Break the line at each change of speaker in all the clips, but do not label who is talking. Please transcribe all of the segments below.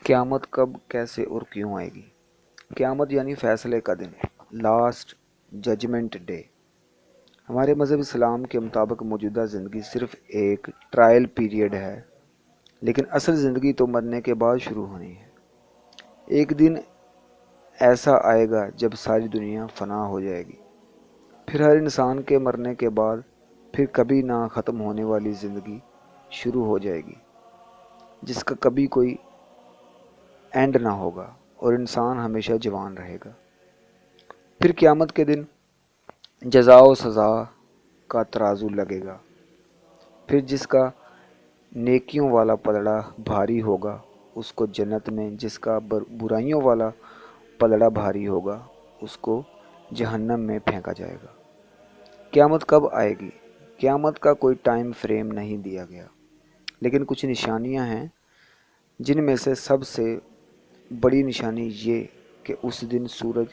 قیامت کب کیسے اور کیوں آئے گی؟ قیامت یعنی فیصلے کا دن، لاسٹ ججمنٹ ڈے۔ ہمارے مذہب اسلام کے مطابق موجودہ زندگی صرف ایک ٹرائل پیریڈ ہے، لیکن اصل زندگی تو مرنے کے بعد شروع ہونی ہے۔ ایک دن ایسا آئے گا جب ساری دنیا فنا ہو جائے گی، پھر ہر انسان کے مرنے کے بعد پھر کبھی نہ ختم ہونے والی زندگی شروع ہو جائے گی، جس کا کبھی کوئی اینڈ نہ ہوگا اور انسان ہمیشہ جوان رہے گا۔ پھر قیامت کے دن جزا و سزا کا ترازو لگے گا۔ پھر جس کا نیکیوں والا پلڑا بھاری ہوگا اس کو جنت میں، جس کا برائیوں والا پلڑا بھاری ہوگا اس کو جہنم میں پھینکا جائے گا۔ قیامت کب آئے گی؟ قیامت کا کوئی ٹائم فریم نہیں دیا گیا، لیکن کچھ نشانیاں ہیں، جن میں سے سب سے بڑی نشانی یہ کہ اس دن سورج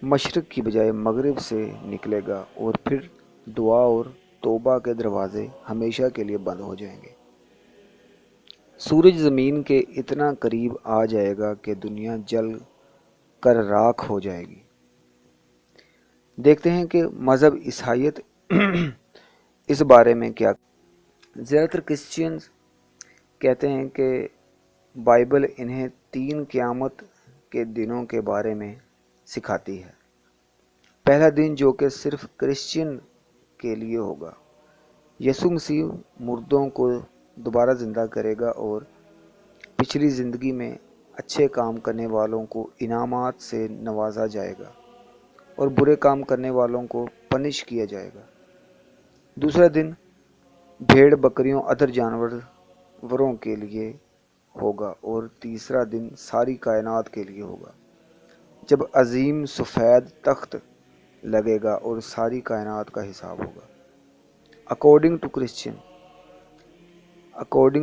مشرق کی بجائے مغرب سے نکلے گا اور پھر دعا اور توبہ کے دروازے ہمیشہ کے لیے بند ہو جائیں گے۔ سورج زمین کے اتنا قریب آ جائے گا کہ دنیا جل کر راکھ ہو جائے گی۔ دیکھتے ہیں کہ مذہب عیسائیت اس بارے میں کیا۔ زیادہ تر کرسچنز کہتے ہیں کہ بائبل انہیں 3 قیامت کے دنوں کے بارے میں سکھاتی ہے۔ پہلا دن جو کہ صرف کرسچن کے لیے ہوگا، یسوع مسیح مردوں کو دوبارہ زندہ کرے گا اور پچھلی زندگی میں اچھے کام کرنے والوں کو انعامات سے نوازا جائے گا اور برے کام کرنے والوں کو پنش کیا جائے گا۔ دوسرا دن بھیڑ بکریوں ادر جانوروں کے لیے ہوگا اور تیسرا دن ساری کائنات کے لیے ہوگا، جب عظیم سفید تخت لگے گا اور ساری کائنات کا حساب ہوگا۔ اکارڈنگ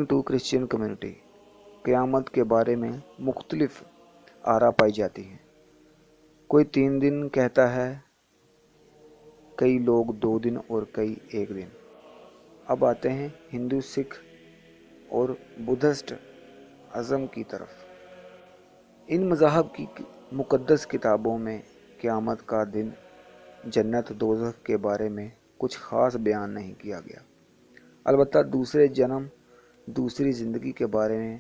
ٹو کرسچین کمیونٹی، قیامت کے بارے میں مختلف آرا پائی جاتی ہیں۔ کوئی 3 دن کہتا ہے، کئی لوگ 2 دن اور کئی 1 دن۔ اب آتے ہیں ہندو، سکھ اور بدھسٹ ازم کی طرف۔ ان مذاہب کی مقدس کتابوں میں قیامت کا دن، جنت دوزخ کے بارے میں کچھ خاص بیان نہیں کیا گیا، البتہ دوسرے جنم، دوسری زندگی کے بارے میں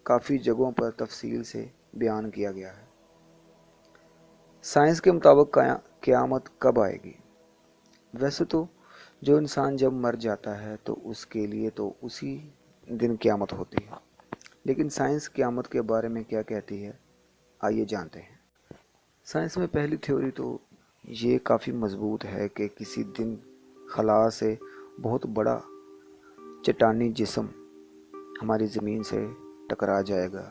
کافی جگہوں پر تفصیل سے بیان کیا گیا ہے۔ سائنس کے مطابق قیامت کب آئے گی؟ ویسے تو جو انسان جب مر جاتا ہے تو اس کے لیے تو اسی دن قیامت ہوتی ہے، لیکن سائنس قیامت کے بارے میں کیا کہتی ہے، آئیے جانتے ہیں۔ سائنس میں پہلی تھیوری تو یہ کافی مضبوط ہے کہ کسی دن خلا سے بہت بڑا چٹانی جسم ہماری زمین سے ٹکرا جائے گا،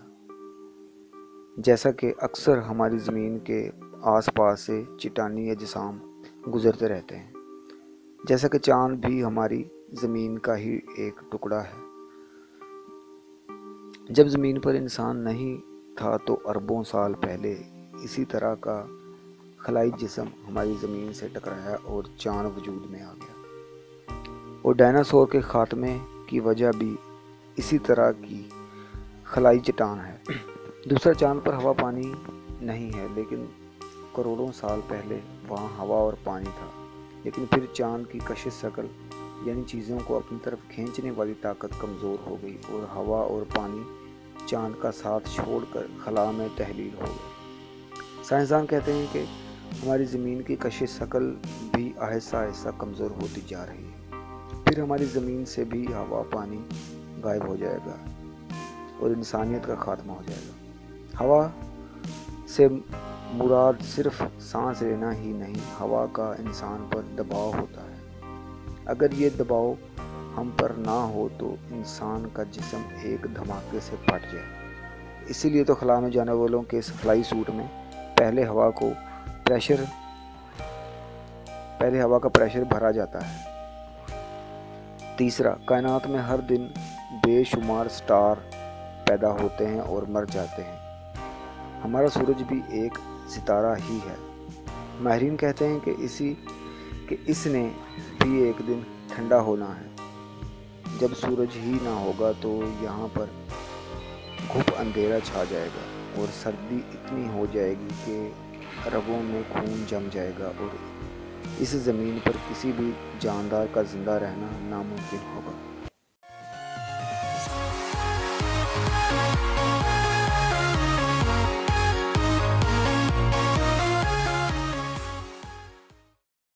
جیسا کہ اکثر ہماری زمین کے آس پاس سے چٹانی اجسام گزرتے رہتے ہیں، جیسا کہ چاند بھی ہماری زمین کا ہی ایک ٹکڑا ہے۔ جب زمین پر انسان نہیں تھا تو اربوں سال پہلے اسی طرح کا خلائی جسم ہماری زمین سے ٹکرایا اور چاند وجود میں آ گیا، اور ڈائناسور کے خاتمے کی وجہ بھی اسی طرح کی خلائی چٹان ہے۔ دوسرا، چاند پر ہوا پانی نہیں ہے، لیکن کروڑوں سال پہلے وہاں ہوا اور پانی تھا، لیکن پھر چاند کی کشش ثقل یعنی چیزوں کو اپنی طرف کھینچنے والی طاقت کمزور ہو گئی اور ہوا اور پانی چاند کا ساتھ چھوڑ کر خلا میں تحلیل ہو گئے۔ سائنسدان کہتے ہیں کہ ہماری زمین کی کشش ثقل بھی آہستہ آہستہ کمزور ہوتی جا رہی ہے، پھر ہماری زمین سے بھی ہوا پانی غائب ہو جائے گا اور انسانیت کا خاتمہ ہو جائے گا۔ ہوا سے مراد صرف سانس لینا ہی نہیں، ہوا کا انسان پر دباؤ ہوتا ہے۔ اگر یہ دباؤ ہم پر نہ ہو تو انسان کا جسم ایک دھماکے سے پھٹ جائے۔ اسی لیے تو خلا میں جانے والوں کے خلائی سوٹ میں پہلے ہوا کا پریشر بھرا جاتا ہے۔ تیسرا، کائنات میں ہر دن بے شمار سٹار پیدا ہوتے ہیں اور مر جاتے ہیں۔ ہمارا سورج بھی ایک ستارہ ہی ہے۔ ماہرین کہتے ہیں کہ اس نے بھی ایک دن ٹھنڈا ہونا ہے۔ جب سورج ہی نہ ہوگا تو یہاں پر گھپ اندھیرا چھا جائے گا اور سردی اتنی ہو جائے گی کہ رگوں میں خون جم جائے گا اور اس زمین پر کسی بھی جاندار کا زندہ رہنا ناممکن ہوگا۔